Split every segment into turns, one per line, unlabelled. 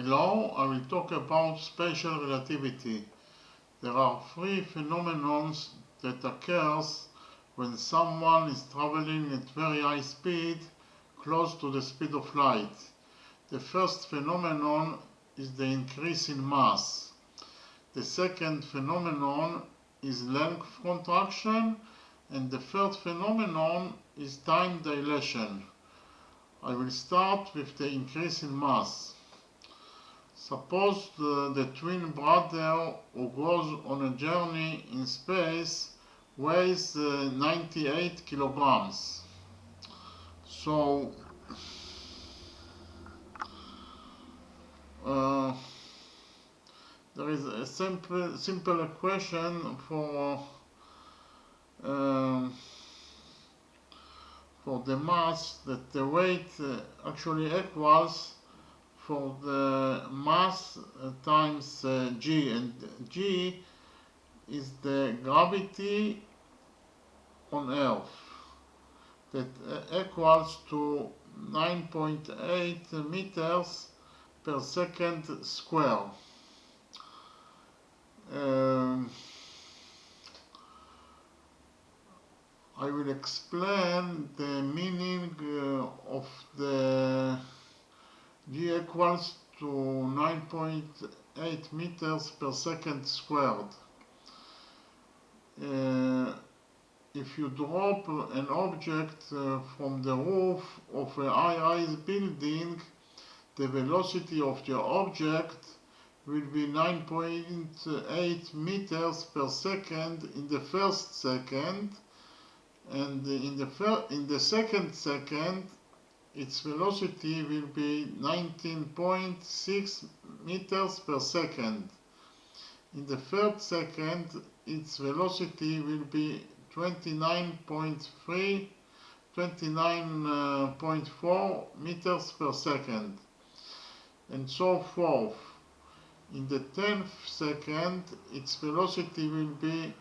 Hello, I will talk about special relativity. There are three phenomena that occurs when someone is traveling at very high speed, close to the speed of light. The first phenomenon is the increase in mass. The second phenomenon is length contraction, and the third phenomenon is time dilation. I will start with the increase in mass. Suppose the twin brother who goes on a journey in space weighs 98 kilograms. So there is a simple equation for the mass that the weight actually equals for the mass times g, and g is the gravity on Earth that equals to 9.8 meters per second square. I will explain the meaning of the g equals to 9.8 meters per second squared. If you drop an object from the roof of a high-rise building, the velocity of the object will be 9.8 meters per second in the first second, and in the second second its velocity will be 19.6 meters per second. In the third second, its velocity will be 29.4 meters per second, and so forth. In the 10th second, its velocity will be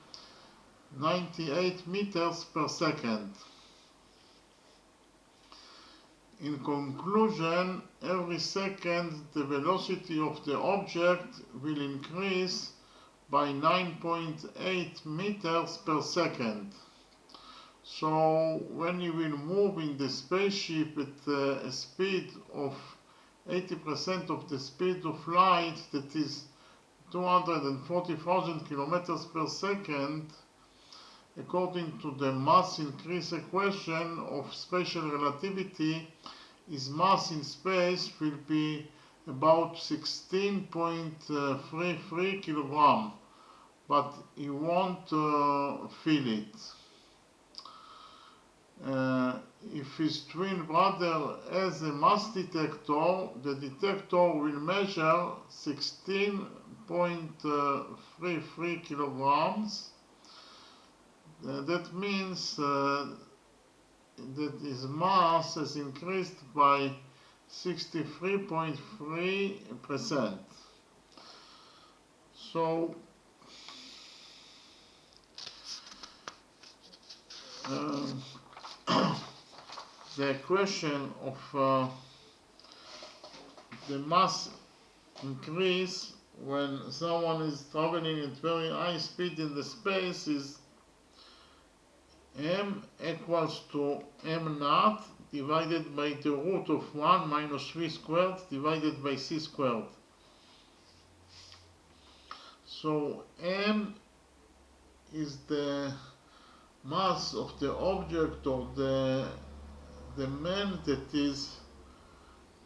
98 meters per second. In conclusion, every second the velocity of the object will increase by 9.8 meters per second. So when you will move in the spaceship at a speed of 80% of the speed of light, that is 240,000 kilometers per second, according to the mass increase equation of special relativity, his mass in space will be about 16.33 kilogram, but he won't feel it. If his twin brother has a mass detector, the detector will measure 16.33 kilograms. That means that his mass has increased by 63.3%. So the equation of the mass increase when someone is traveling at very high speed in the space is m equals to m naught divided by the root of 1 minus v squared divided by c squared. So m is the mass of the object, or the man that is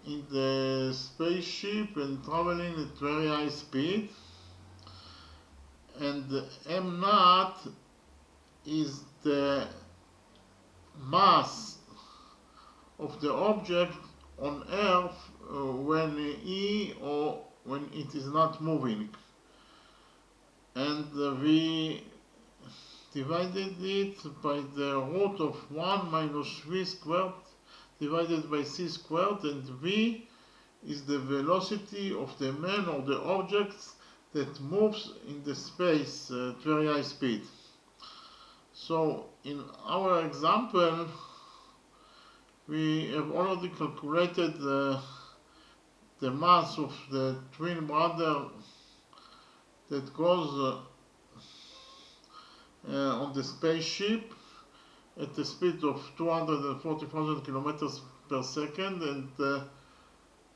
in the spaceship and traveling at very high speed, and m naught is the mass of the object on Earth when it is not moving, and we divided it by the root of 1 minus v squared divided by c squared, and v is the velocity of the man or the object that moves in the space at very high speed. So in our example, we have already calculated the mass of the twin brother that goes on the spaceship at the speed of 240,000 kilometers per second, and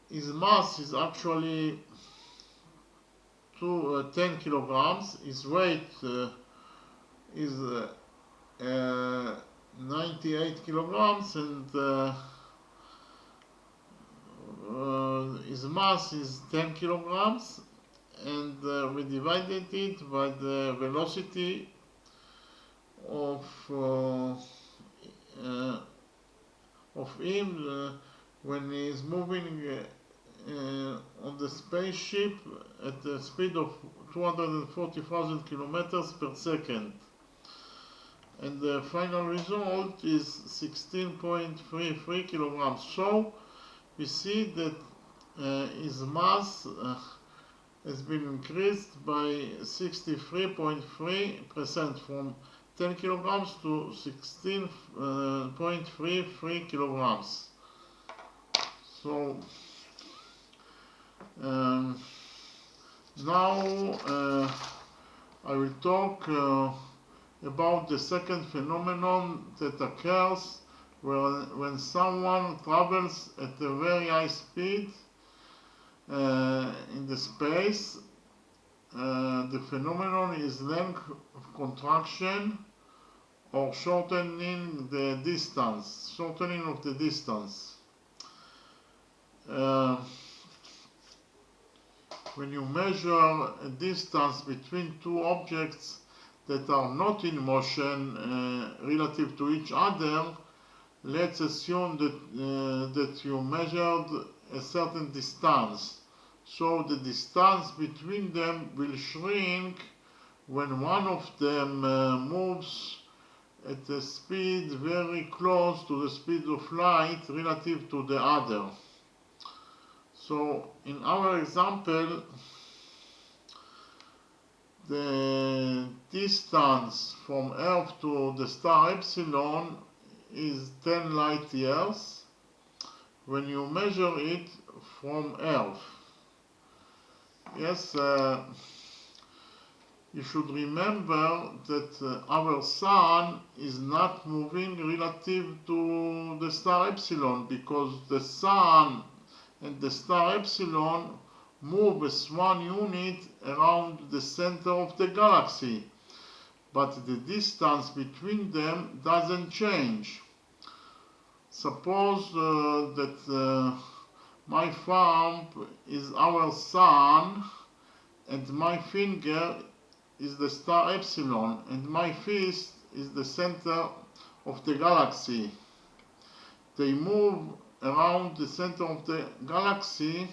his mass is actually 10 kilograms. His weight is 98 kilograms, and his mass is 10 kilograms, and we divided it by the velocity of him when he is moving on the spaceship at the speed of 240,000 kilometers per second. And the final result is 16.33 kilograms. So we see that his mass has been increased by 63.3% from 10 kilograms to 16.33 kilograms. So now I will talk about the second phenomenon that occurs when someone travels at a very high speed in the space. The phenomenon is length of contraction, or shortening of the distance. When you measure a distance between two objects that are not in motion relative to each other, let's assume that you measured a certain distance. So the distance between them will shrink when one of them moves at a speed very close to the speed of light relative to the other. So in our example, the distance from Earth to the star Epsilon is 10 light years when you measure it from Earth. Yes, you should remember that our Sun is not moving relative to the star Epsilon, because the Sun and the star Epsilon move as one unit around the center of the galaxy, but the distance between them doesn't change. Suppose that my thumb is our Sun, and my finger is the star Epsilon, and my fist is the center of the galaxy. They move around the center of the galaxy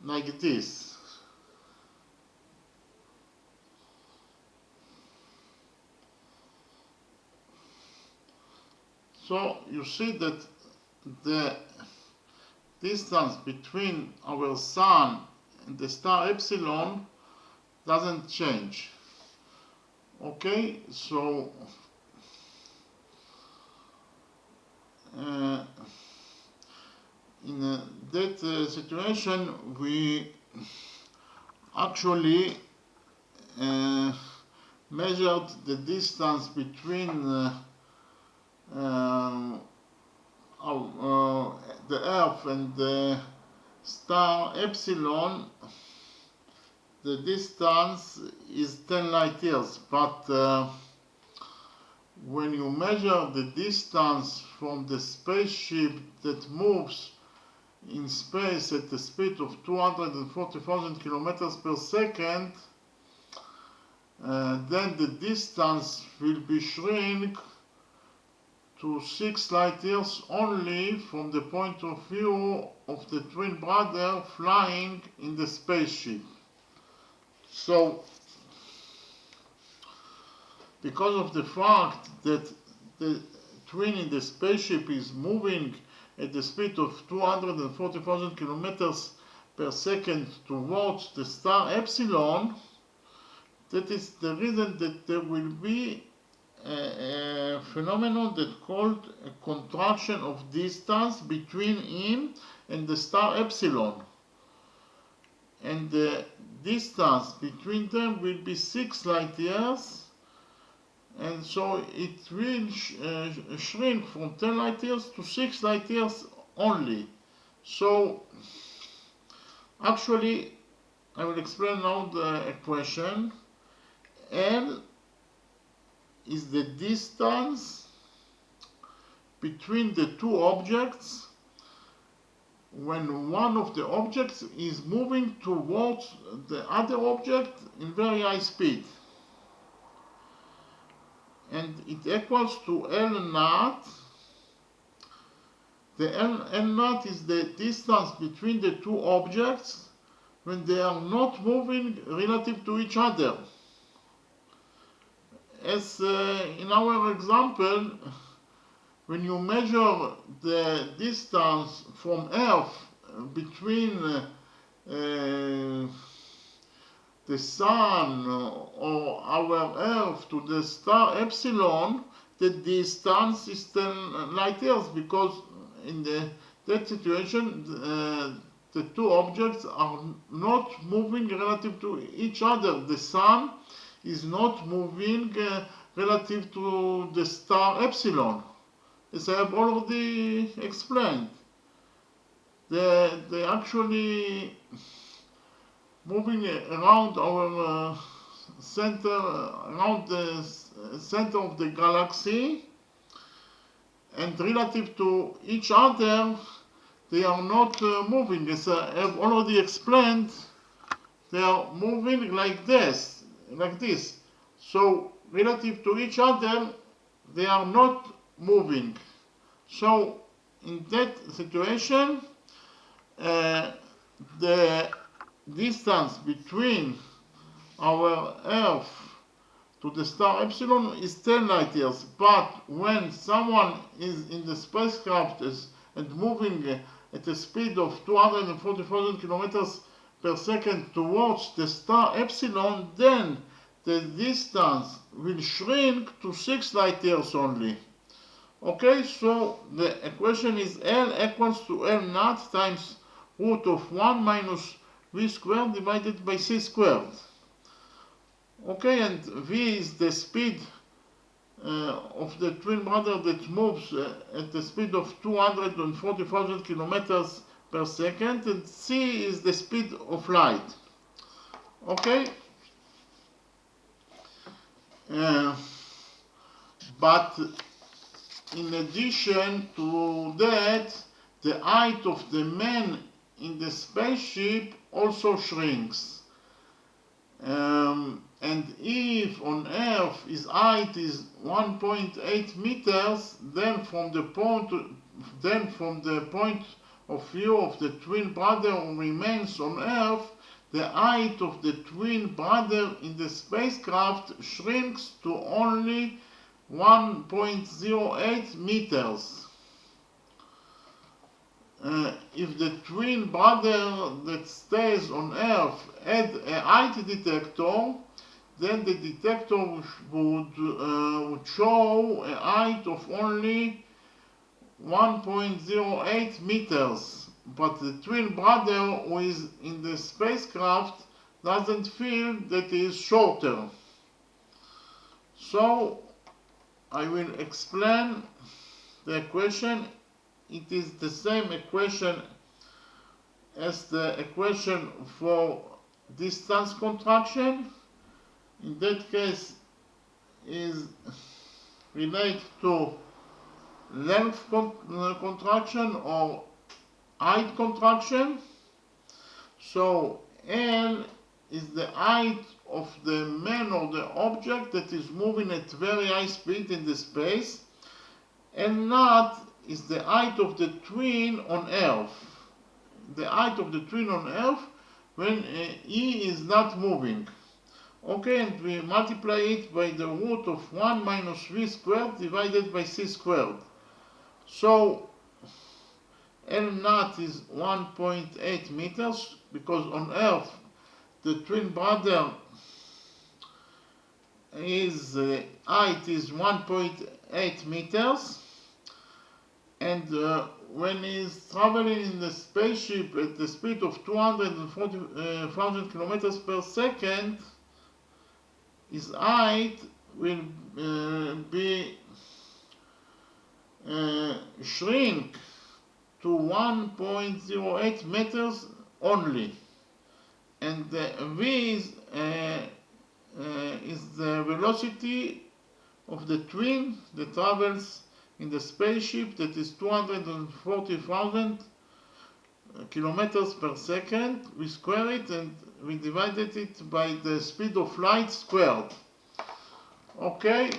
like this. So you see that the distance between our Sun and the star Epsilon doesn't change. Okay, so in that situation we actually measured the distance between the Earth and the star Epsilon. The distance is 10 light years, but when you measure the distance from the spaceship that moves in space at the speed of 240,000 kilometers per second, then the distance will be shrink to 6 light years only from the point of view of the twin brother flying in the spaceship. So, because of the fact that the twin in the spaceship is moving at the speed of 240,000 kilometers per second towards the star Epsilon, that is the reason that there will be a phenomenon that called a contraction of distance between him and the star epsilon. And the distance between them will be 6 light years, and so it will shrink from 10 light years to 6 light years only. So actually I will explain now the equation. L is the distance between the two objects when one of the objects is moving towards the other object in very high speed. And it equals to L naught. The L naught is the distance between the two objects when they are not moving relative to each other. As in our example, when you measure the distance from Earth between the Sun or our Earth to the star epsilon, the distance is 10 light years, because in that situation the two objects are not moving relative to each other. The Sun is not moving relative to the star epsilon, as I have already explained. They actually moving around our center, around the center of the galaxy, and relative to each other they are not moving. As I have already explained, they are moving like this, So relative to each other they are not moving. So in that situation the distance between our Earth to the star epsilon is 10 light years. But when someone is in the spacecraft and moving at a speed of 240,000 kilometers per second towards the star epsilon, then the distance will shrink to 6 light years only. Okay, so the equation is L equals to L naught times root of 1 minus v squared divided by c squared. Okay, and v is the speed of the twin brother that moves at the speed of 240,000 kilometers per second, and c is the speed of light. Okay, but in addition to that, the height of the man in the spaceship also shrinks. And if on Earth his height is 1.8 meters, then from the point of view of the twin brother who remains on Earth, the height of the twin brother in the spacecraft shrinks to only 1.08 meters. If the twin brother that stays on Earth had a height detector, then the detector would show a height of only 1.08 meters. But the twin brother who is in the spacecraft doesn't feel that he is shorter. So I will explain the equation. It is the same equation as the equation for distance contraction. In that case is related to length contraction or height contraction. So L is the height of the man or the object that is moving at very high speed in the space, and naught is the height of the twin on Earth. The height of the twin on Earth when E is not moving. Okay, and we multiply it by the root of 1 minus v squared divided by c squared. So L naught is 1.8 meters, because on Earth the twin brother his height is 1.8 meters, and when he's traveling in the spaceship at the speed of 240,000 kilometers per second, his height will be shrink to 1.08 meters only, and v is the velocity of the twin that travels in the spaceship, that is 240,000 kilometers per second. We square it and we divided it by the speed of light squared. Okay.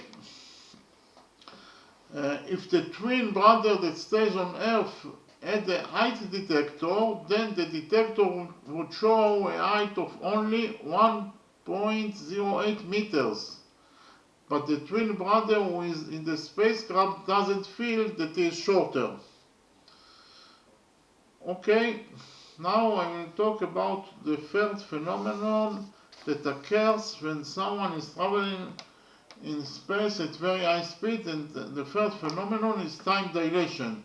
If the twin brother that stays on Earth had a height detector, then the detector would show a height of only 1.08 meters. But the twin brother who is in the spacecraft doesn't feel that he is shorter. Okay, now I will talk about the third phenomenon that occurs when someone is traveling in space at very high speed, and the third phenomenon is time dilation.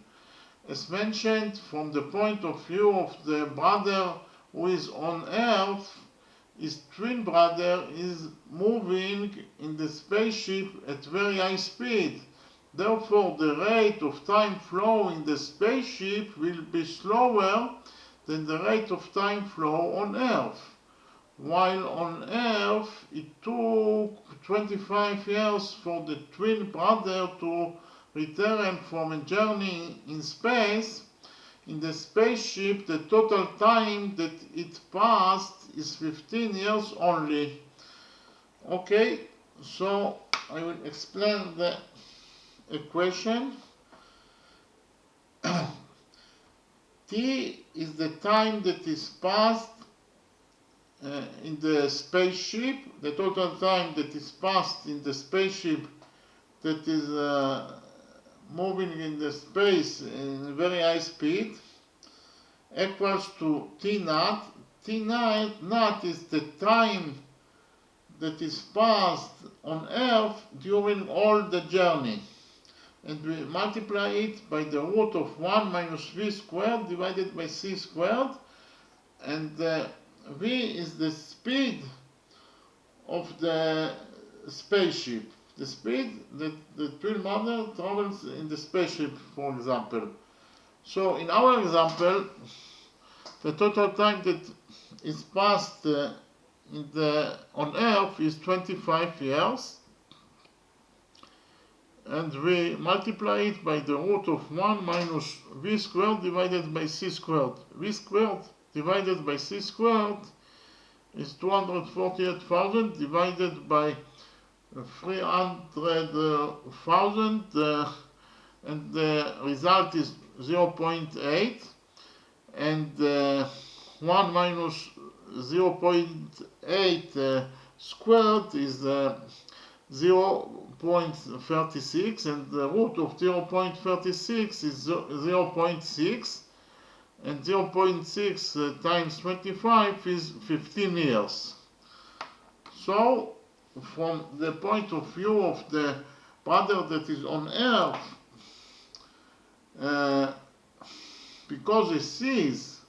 As mentioned, from the point of view of the brother who is on Earth, his twin brother is moving in the spaceship at very high speed. Therefore, the rate of time flow in the spaceship will be slower than the rate of time flow on Earth. While on Earth, it took 25 years for the twin brother to return from a journey in space, in the spaceship the total time that it passed is 15 years only. Okay, so I will explain the equation. T is the time that is passed in the spaceship, the total time that is passed in the spaceship that is moving in the space in very high speed, equals to T naught. T naught is the time that is passed on Earth during all the journey. And we multiply it by the root of 1 minus v squared divided by c squared. And v is the speed of the spaceship. The speed that the twin brother travels in the spaceship, for example. So in our example, the total time that is passed on Earth is 25 years. And we multiply it by the root of 1 minus v squared divided by c squared. V squared divided by c squared is 248,000 divided by 300,000, and the result is 0.8, and 1 minus 0.8 squared is 0.36, and the root of 0.36 is 0.6, and 0.6 times 25 is 15 years. So, from the point of view of the brother that is on Earth, because he sees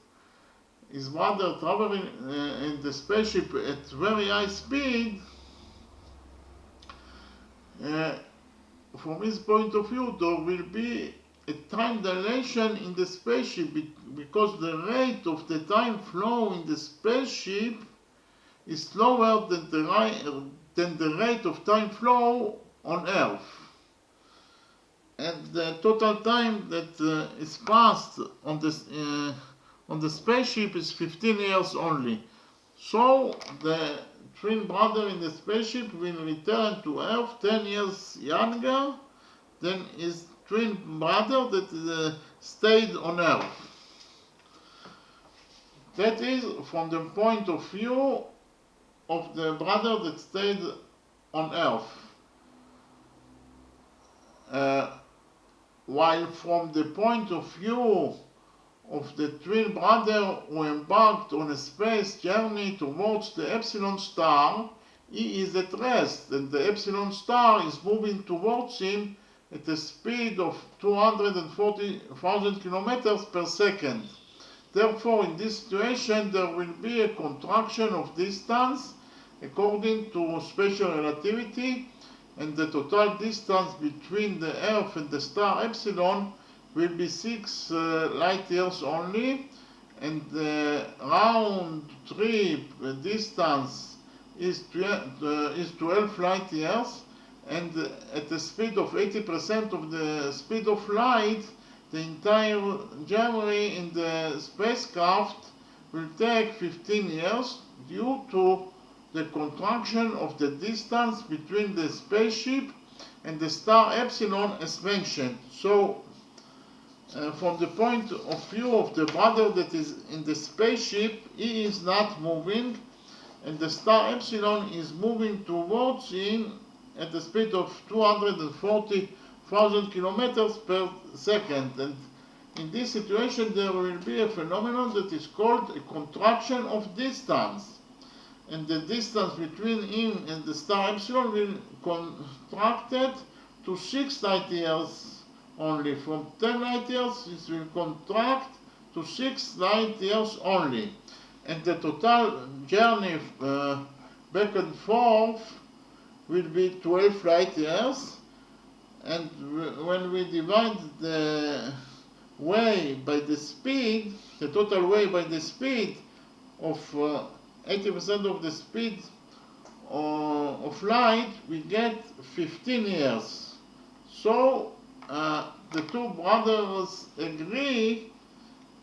his brother traveling in the spaceship at very high speed, from his point of view, there will be a time dilation in the spaceship because the rate of the time flow in the spaceship is slower than the rate of time flow on Earth. And the total time that is passed on the spaceship is 15 years only. So the twin brother in the spaceship will return to Earth 10 years younger than his twin brother that stayed on Earth. That is from the point of view of the brother that stayed on Earth. While from the point of view of the twin brother who embarked on a space journey towards the Epsilon star, he is at rest and the epsilon star is moving towards him at a speed of 240,000 kilometers per second. Therefore, in this situation, there will be a contraction of distance according to special relativity, and the total distance between the Earth and the star epsilon will be 6 light years only, and the round trip distance is 12 light years, and at the speed of 80% of the speed of light, the entire journey in the spacecraft will take 15 years due to the contraction of the distance between the spaceship and the star epsilon as mentioned. So, from the point of view of the brother that is in the spaceship, he is not moving, and the star epsilon is moving towards him at the speed of 240,000 kilometers per second. And in this situation, there will be a phenomenon that is called a contraction of distance. And the distance between him and the star epsilon will contracted to 6 light years only. From 10 light years, it will contract to 6 light years only. And the total journey back and forth will be 12 light years. And when we divide the way by the speed, the total way by the speed of 80% of the speed of light, we get 15 years. So the two brothers agree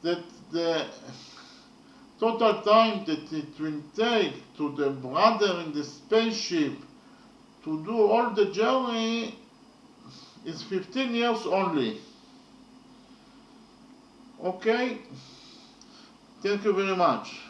that the total time that it will take to the brother in the spaceship to do all the journey is 15 years only. Okay? Thank you very much.